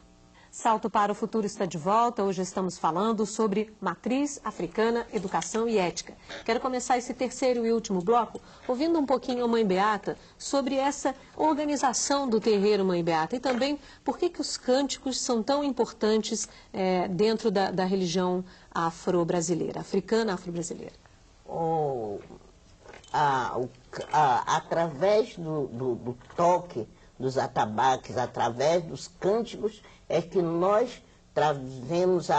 Salto para o Futuro está de volta. Hoje estamos falando sobre matriz africana, educação e ética. Quero começar esse terceiro e último bloco ouvindo um pouquinho a Mãe Beata sobre essa organização do terreiro Mãe Beata e também por que os cânticos são tão importantes dentro da religião afro-brasileira, africana afro-brasileira. Através do toque dos atabaques, através dos cânticos, é que nós trazemos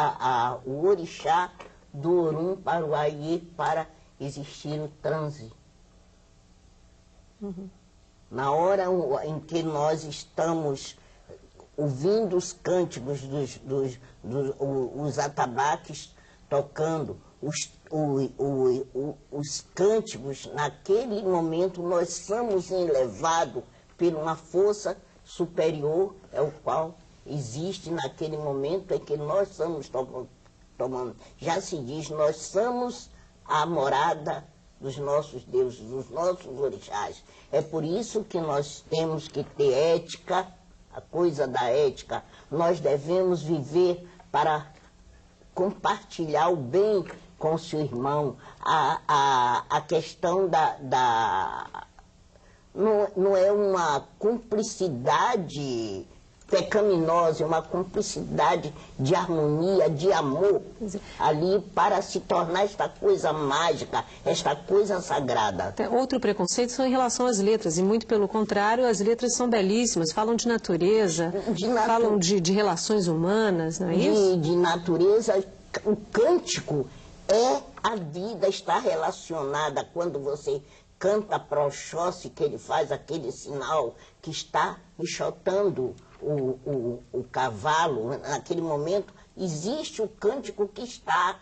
o orixá do Orum para o Ayê para existir o transe. Uhum. Na hora em que nós estamos ouvindo os cânticos os atabaques tocando, os cânticos, naquele momento nós somos elevados por uma força superior, é o qual existe naquele momento em que nós estamos tomando. Já se diz, nós somos a morada dos nossos deuses, dos nossos orixás. É por isso que nós temos que ter ética, a coisa da ética. Nós devemos viver para compartilhar o bem com o seu irmão. A questão não é uma cumplicidade pecaminosa, é uma cumplicidade de harmonia, de amor, ali para se tornar esta coisa mágica, esta coisa sagrada. Outro preconceito são em relação às letras, e muito pelo contrário, as letras são belíssimas, falam de natureza, falam de relações humanas, não é isso? De natureza, o cântico é a vida, está relacionada quando você canta para Oxóssi, que ele faz aquele sinal que está enxotando o cavalo. Naquele momento existe o cântico que está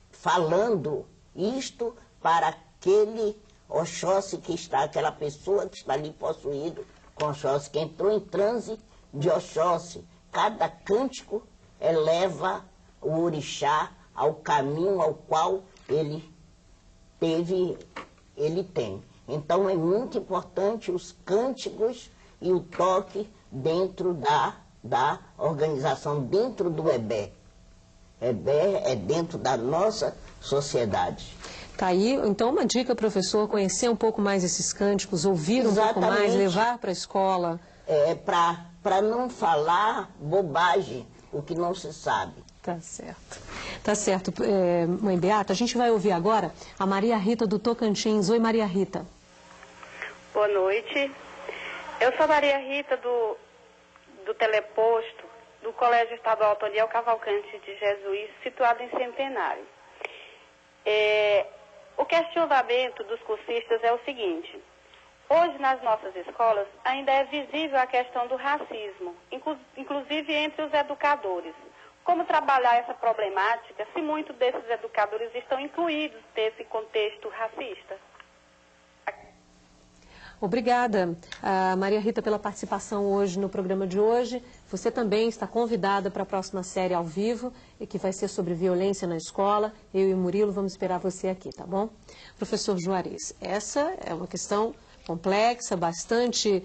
falando isto para aquele Oxóssi que está, aquela pessoa que está ali possuído com Oxóssi, que entrou em transe de Oxóssi. Cada cântico eleva o orixá ao caminho ao qual ele tem. Então é muito importante os cânticos e o toque dentro da organização, dentro do EBE. EBE é dentro da nossa sociedade. Tá aí, então, uma dica, professor, conhecer um pouco mais esses cânticos, ouvir um pouco mais, levar para a escola. Para não falar bobagem, o que não se sabe. Tá certo. Tá certo. Mãe Beata, a gente vai ouvir agora a Maria Rita do Tocantins. Oi, Maria Rita. Boa noite. Eu sou Maria Rita do Teleposto, do Colégio Estadual Antoniel Cavalcante de Jesus, situado em Centenário. O questionamento dos cursistas é o seguinte: hoje nas nossas escolas ainda é visível a questão do racismo, inclusive entre os educadores. Como trabalhar essa problemática se muitos desses educadores estão incluídos nesse contexto racista? Obrigada, Maria Rita, pela participação hoje no programa de hoje. Você também está convidada para a próxima série ao vivo, que vai ser sobre violência na escola. Eu e o Murilo vamos esperar você aqui, tá bom? Professor Juarez, essa é uma questão complexa, bastante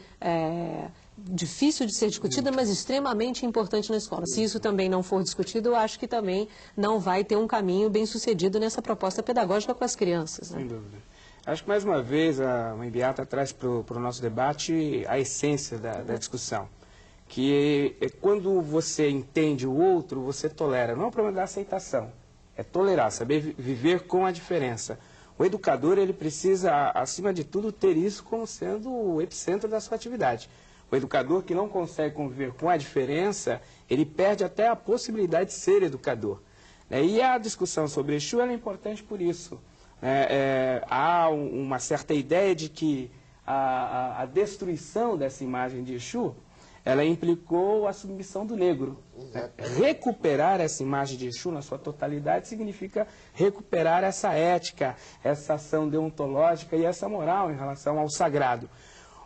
difícil de ser discutida, mas extremamente importante na escola. Se isso também não for discutido, eu acho que também não vai ter um caminho bem sucedido nessa proposta pedagógica com as crianças, né? Sem dúvida. Acho que, mais uma vez, a Mãe Beata traz para o nosso debate a essência da discussão, que é quando você entende o outro, você tolera. Não é um problema da aceitação, é tolerar, saber viver com a diferença. O educador, ele precisa, acima de tudo, ter isso como sendo o epicentro da sua atividade. O educador que não consegue conviver com a diferença, ele perde até a possibilidade de ser educador. E a discussão sobre Exu ela é importante por isso. Há uma certa ideia de que a destruição dessa imagem de Exu, ela implicou a submissão do negro. Recuperar essa imagem de Exu na sua totalidade significa recuperar essa ética, essa ação deontológica e essa moral em relação ao sagrado.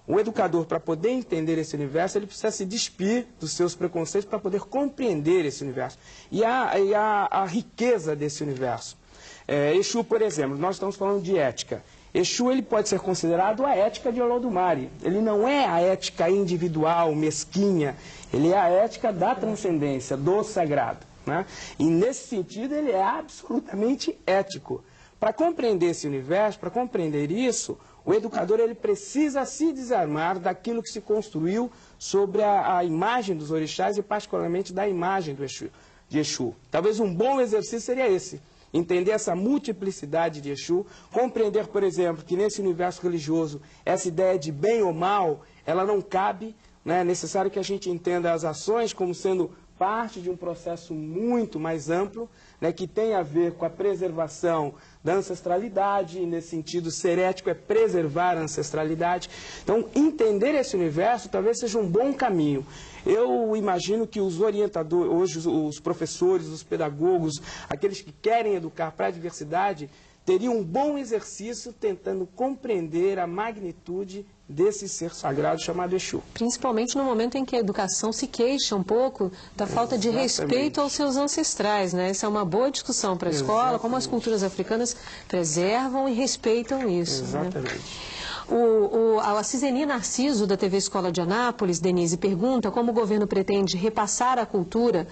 O educador, para poder entender esse universo, ele precisa se despir dos seus preconceitos para poder compreender esse universo. E a riqueza desse universo. Exu, por exemplo, nós estamos falando de ética. Exu ele pode ser considerado a ética de Olodumare. Ele não é a ética individual, mesquinha. Ele é a ética da transcendência, do sagrado, né? E nesse sentido ele é absolutamente ético. Para compreender esse universo, para compreender isso, o educador ele precisa se desarmar daquilo que se construiu sobre a imagem dos orixás e particularmente da imagem de Exu. Talvez um bom exercício seria esse. Entender essa multiplicidade de Exu, compreender, por exemplo, que nesse universo religioso, essa ideia de bem ou mal, ela não cabe, né? É necessário que a gente entenda as ações como sendo parte de um processo muito mais amplo, né, que tem a ver com a preservação da ancestralidade, e nesse sentido, ser ético é preservar a ancestralidade. Então, entender esse universo talvez seja um bom caminho. Eu imagino que os orientadores, hoje os professores, os pedagogos, aqueles que querem educar para a diversidade, teriam um bom exercício tentando compreender a magnitude desse ser sagrado chamado Exu. Principalmente no momento em que a educação se queixa um pouco da falta de respeito aos seus ancestrais, né? Essa é uma boa discussão para a escola, como as culturas africanas preservam e respeitam isso. Exatamente. Né? A Ciseni Narciso, da TV Escola de Anápolis, Denise, pergunta como o governo pretende repassar a cultura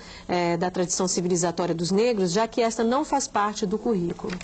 da tradição civilizatória dos negros, já que esta não faz parte do currículo.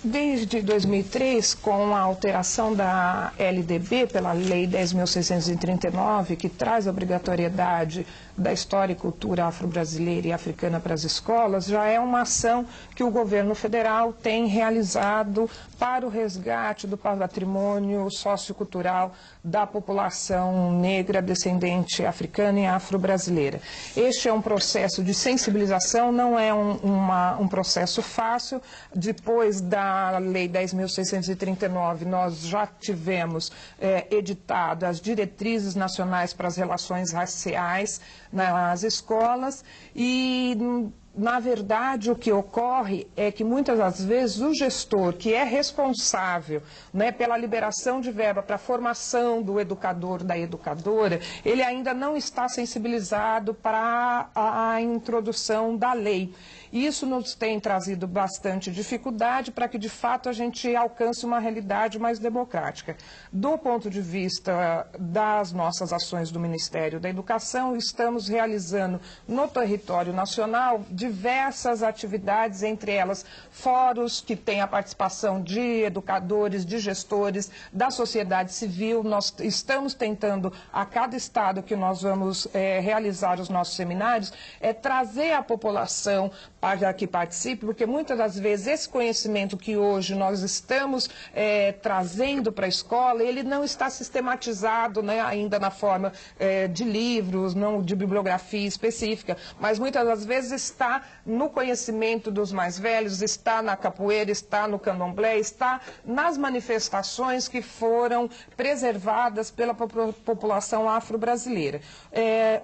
Desde 2003, com a alteração da LDB, pela Lei 10.639, que traz a obrigatoriedade da história e cultura afro-brasileira e africana para as escolas, já é uma ação que o governo federal tem realizado para o resgate do patrimônio sociocultural da população negra, descendente africana e afro-brasileira. Este é um processo de sensibilização, não é um processo fácil. Depois da Lei 10.639, nós já tivemos editado as diretrizes nacionais para as relações raciais nas escolas e, na verdade, o que ocorre é que muitas das vezes o gestor, que é responsável, né, pela liberação de verba para a formação do educador, da educadora, ele ainda não está sensibilizado para a introdução da lei. Isso nos tem trazido bastante dificuldade para que, de fato, a gente alcance uma realidade mais democrática. Do ponto de vista das nossas ações do Ministério da Educação, estamos realizando no território nacional diversas atividades, entre elas fóruns que têm a participação de educadores, de gestores, da sociedade civil. Nós estamos tentando, a cada estado que nós vamos realizar os nossos seminários, trazer a população para que participe, porque muitas das vezes esse conhecimento que hoje nós estamos trazendo para a escola, ele não está sistematizado, né, ainda na forma de livros, não de bibliografia específica, mas muitas das vezes está no conhecimento dos mais velhos, está na capoeira, está no candomblé, está nas manifestações que foram preservadas pela população afro-brasileira.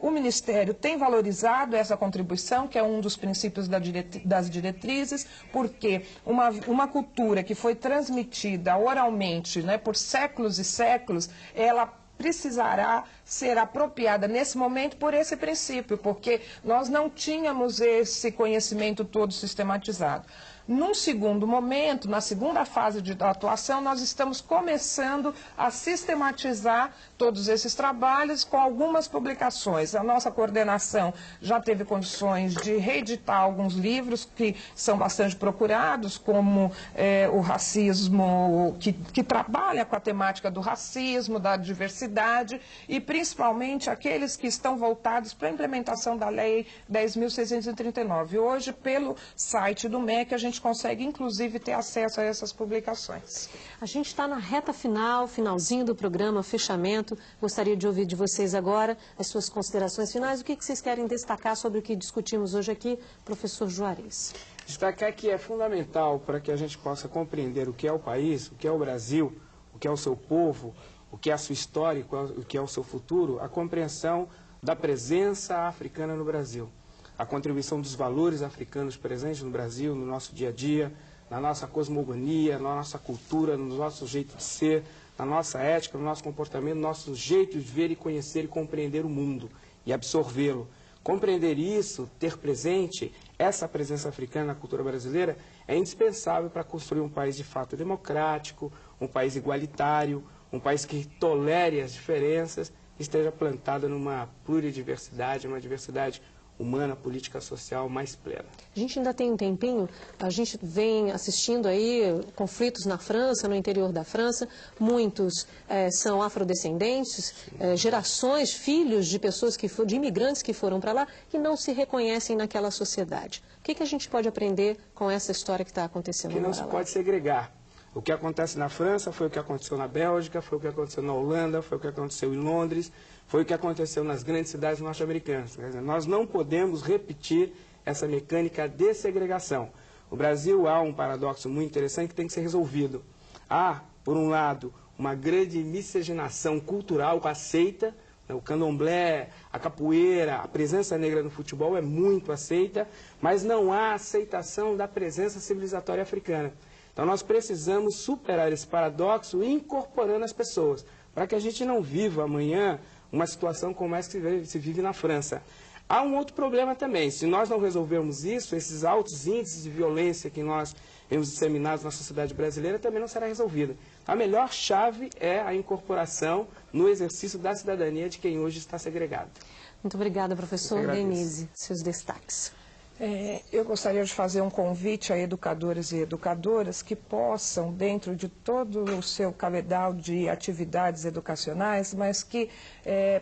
O Ministério tem valorizado essa contribuição, que é um dos princípios das diretrizes, porque uma cultura que foi transmitida oralmente, né, por séculos e séculos, ela precisará ser apropriada nesse momento por esse princípio, porque nós não tínhamos esse conhecimento todo sistematizado. Num segundo momento, na segunda fase de atuação, nós estamos começando a sistematizar todos esses trabalhos com algumas publicações. A nossa coordenação já teve condições de reeditar alguns livros que são bastante procurados, como o racismo, que trabalha com a temática do racismo, da diversidade, e principalmente aqueles que estão voltados para a implementação da Lei 10.639. Hoje, pelo site do MEC, a gente consegue, inclusive, ter acesso a essas publicações. A gente está na reta final, finalzinho do programa, fechamento. Gostaria de ouvir de vocês agora as suas considerações finais. O que vocês querem destacar sobre o que discutimos hoje aqui, professor Juarez? Destacar que é fundamental para que a gente possa compreender o que é o país, o que é o Brasil, o que é o seu povo, o que é a sua história, o que é o seu futuro, a compreensão da presença africana no Brasil. A contribuição dos valores africanos presentes no Brasil, no nosso dia a dia, na nossa cosmogonia, na nossa cultura, no nosso jeito de ser, na nossa ética, no nosso comportamento, no nosso jeito de ver e conhecer e compreender o mundo e absorvê-lo. Compreender isso, ter presente essa presença africana na cultura brasileira é indispensável para construir um país de fato democrático, um país igualitário, um país que tolere as diferenças e esteja plantado numa pluridiversidade, uma diversidade humana, política, social mais plena. A gente ainda tem um tempinho, a gente vem assistindo aí conflitos na França, no interior da França, muitos são afrodescendentes, gerações, filhos de pessoas de imigrantes que foram para lá e não se reconhecem naquela sociedade. O que a gente pode aprender com essa história que está acontecendo agora? Que não se pode segregar. O que acontece na França foi o que aconteceu na Bélgica, foi o que aconteceu na Holanda, foi o que aconteceu em Londres, foi o que aconteceu nas grandes cidades norte-americanas. Nós não podemos repetir essa mecânica de segregação. No Brasil há um paradoxo muito interessante que tem que ser resolvido. Há, por um lado, uma grande miscigenação cultural aceita, o candomblé, a capoeira, a presença negra no futebol é muito aceita, mas não há aceitação da presença civilizatória africana. Então nós precisamos superar esse paradoxo incorporando as pessoas, para que a gente não viva amanhã uma situação como essa que se vive na França. Há um outro problema também, se nós não resolvermos isso, esses altos índices de violência que nós vemos disseminados na sociedade brasileira também não será resolvida. A melhor chave é a incorporação no exercício da cidadania de quem hoje está segregado. Muito obrigada, professor. Denise, seus destaques. Eu gostaria de fazer um convite a educadores e educadoras que possam, dentro de todo o seu cabedal de atividades educacionais, mas que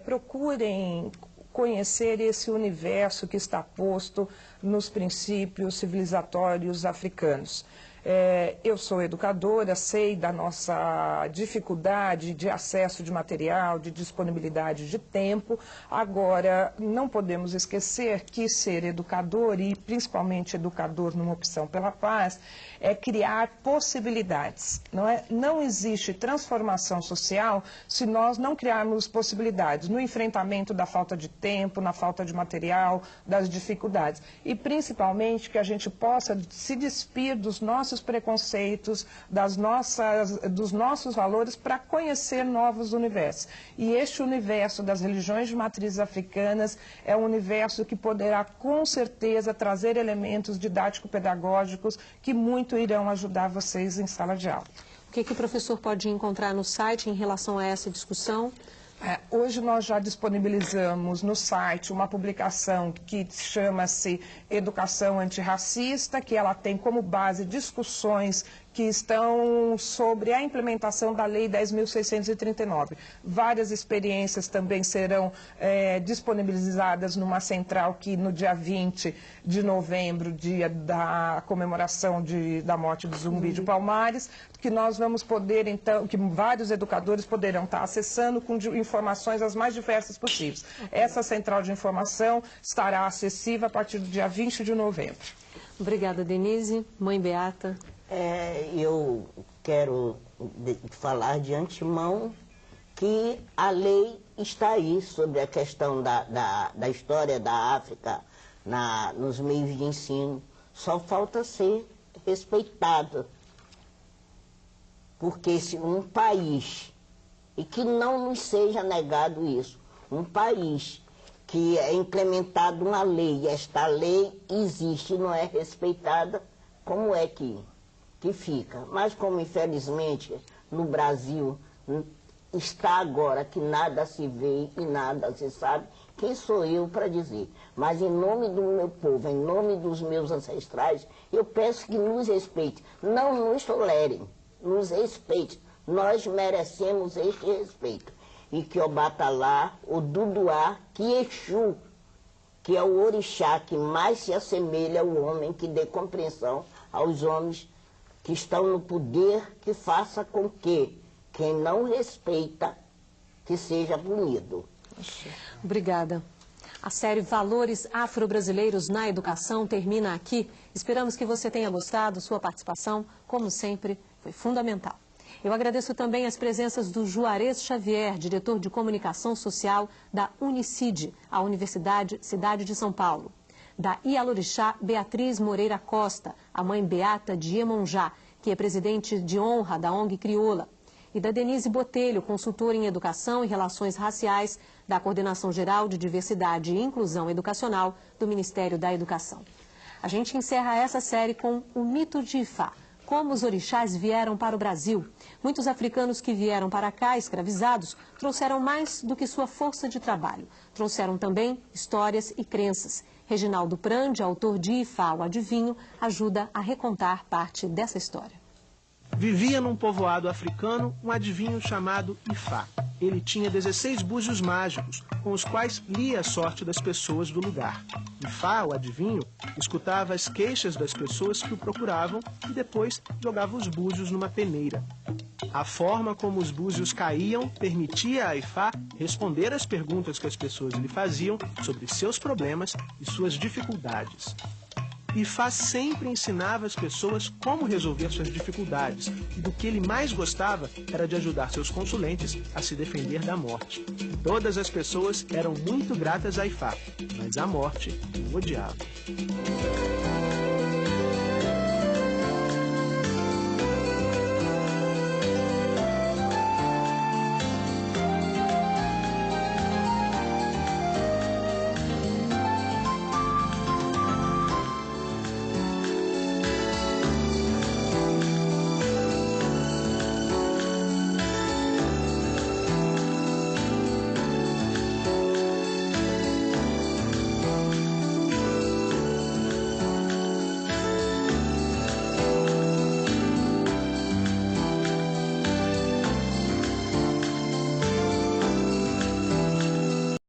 procurem conhecer esse universo que está posto nos princípios civilizatórios africanos. Eu sou educadora, sei da nossa dificuldade de acesso de material, de disponibilidade de tempo. Agora, não podemos esquecer que ser educador, e principalmente educador numa opção pela paz, é criar possibilidades. Não existe transformação social se nós não criarmos possibilidades no enfrentamento da falta de tempo, na falta de material, das dificuldades. E principalmente que a gente possa se despir dos nossos preconceitos, dos nossos valores para conhecer novos universos. E este universo das religiões de matrizes africanas é um universo que poderá com certeza trazer elementos didático-pedagógicos que muito irão ajudar vocês em sala de aula. O que o professor pode encontrar no site em relação a essa discussão? Hoje nós já disponibilizamos no site uma publicação que chama-se Educação Antirracista, que ela tem como base discussões que estão sobre a implementação da Lei 10.639. Várias experiências também serão disponibilizadas numa central que no dia 20 de novembro, dia da comemoração da morte do Zumbi de Palmares, que nós vamos poder, então, que vários educadores poderão estar acessando com informações as mais diversas possíveis. Essa central de informação estará acessível a partir do dia 20 de novembro. Obrigada, Denise. Mãe Beata. Eu quero falar de antemão que a lei está aí sobre a questão da história da África nos meios de ensino. Só falta ser respeitada. Porque se um país, e que não nos seja negado isso, um país que é implementado uma lei, e esta lei existe e não é respeitada, como é que fica? Mas como infelizmente no Brasil está agora que nada se vê e nada se sabe, quem sou eu para dizer? Mas em nome do meu povo, em nome dos meus ancestrais, eu peço que nos respeitem, não nos tolerem, nos respeitem. Nós merecemos este respeito. E que Obatalá, o Duduá, que Exu, que é o orixá que mais se assemelha ao homem, que dê compreensão aos homens que estão no poder, que faça com que quem não respeita, que seja punido. Obrigada. A série Valores Afro-Brasileiros na Educação termina aqui. Esperamos que você tenha gostado. Sua participação, como sempre, foi fundamental. Eu agradeço também as presenças do Juarez Xavier, diretor de Comunicação Social da Unicid, a Universidade Cidade de São Paulo. Da Ialorixá Beatriz Moreira Costa, a mãe Beata de Iemonjá, que é presidente de honra da ONG Crioula. E da Denise Botelho, consultora em Educação e Relações Raciais da Coordenação Geral de Diversidade e Inclusão Educacional do Ministério da Educação. A gente encerra essa série com o mito de Ifá. Como os orixás vieram para o Brasil. Muitos africanos que vieram para cá, escravizados, trouxeram mais do que sua força de trabalho. Trouxeram também histórias e crenças. Reginaldo Prandi, autor de Ifá, o Adivinho, ajuda a recontar parte dessa história. Vivia num povoado africano um adivinho chamado Ifá. Ele tinha 16 búzios mágicos, com os quais lia a sorte das pessoas do lugar. Ifá, o adivinho, escutava as queixas das pessoas que o procuravam e depois jogava os búzios numa peneira. A forma como os búzios caíam permitia a Ifá responder às perguntas que as pessoas lhe faziam sobre seus problemas e suas dificuldades. Ifá sempre ensinava as pessoas como resolver suas dificuldades e do que ele mais gostava era de ajudar seus consulentes a se defender da morte. Todas as pessoas eram muito gratas a Ifá, mas a morte o odiava.